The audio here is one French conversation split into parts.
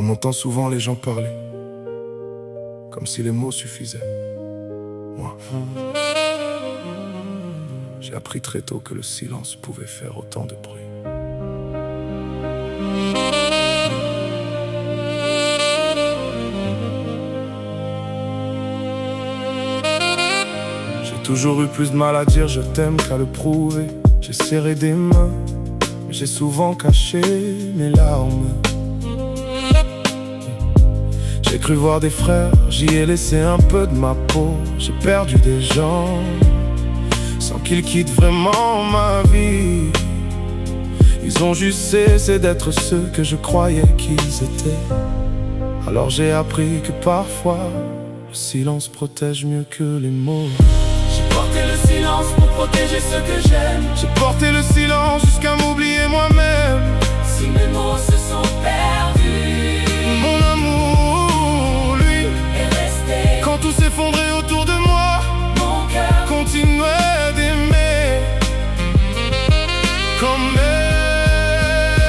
On entend souvent les gens parler, comme si les mots suffisaient. Moi, j'ai appris très tôt que le silence pouvait faire autant de bruit. J'ai toujours eu plus de mal à dire je t'aime qu'à le prouver. J'ai serré des mains, mais j'ai souvent caché mes larmes. J'ai cru voir des frères, j'y ai laissé un peu de ma peau. J'ai perdu des gens sans qu'ils quittent vraiment ma vie. Ils ont juste cessé d'être ceux que je croyais qu'ils étaient. Alors j'ai appris que parfois le silence protège mieux que les mots. J'ai porté le silence pour protéger ceux que j'aime. J'ai porté le silence jusqu'à m'oublier moi-même. Si mes mots se sont perdus, Mon amour, lui, est resté. quand tout s'effondrait autour de moi, Mon cœur continuait d'aimer comme elle.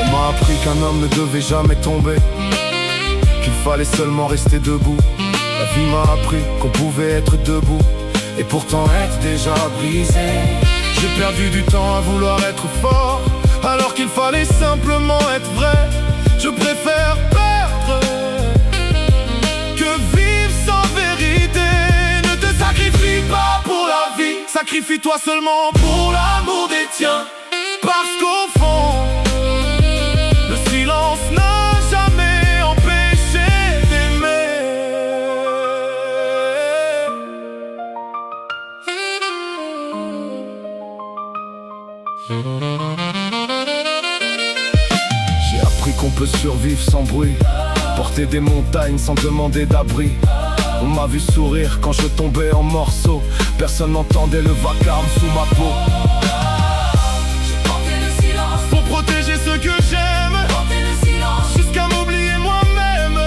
On m'a appris qu'un homme ne devait jamais tomber, qu'il fallait seulement rester debout. La vie m'a appris qu'on pouvait être debout et pourtant être déjà brisé. J'ai perdu du temps à vouloir être fort, alors qu'il fallait simplement être vrai. Je préfère perdre que vivre sans vérité. Ne te sacrifie pas pour la vie, sacrifie-toi seulement pour l'amour des tiens. Parce qu'au fond, le silence n'a jamais empêché d'aimer. J'ai appris qu'on peut survivre sans bruit, porter des montagnes sans demander d'abri. On m'a vu sourire quand je tombais en morceaux, personne n'entendait le vacarme sous ma peau. J'ai porté le silence Pour protéger ceux que j'aime, porté le silence jusqu'à m'oublier moi-même.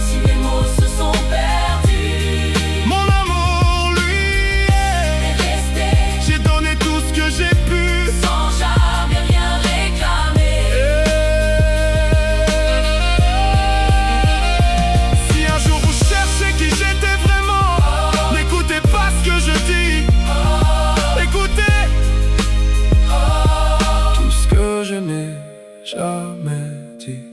si mes mots se sont perdus, Mon amour, lui, est resté. j'ai donné tout ce que j'ai pu. Sans jamais rien réclamer. Si un jour vous cherchez qui j'étais vraiment, n'écoutez pas ce que je dis. Écoutez tout ce que je n'ai jamais dit.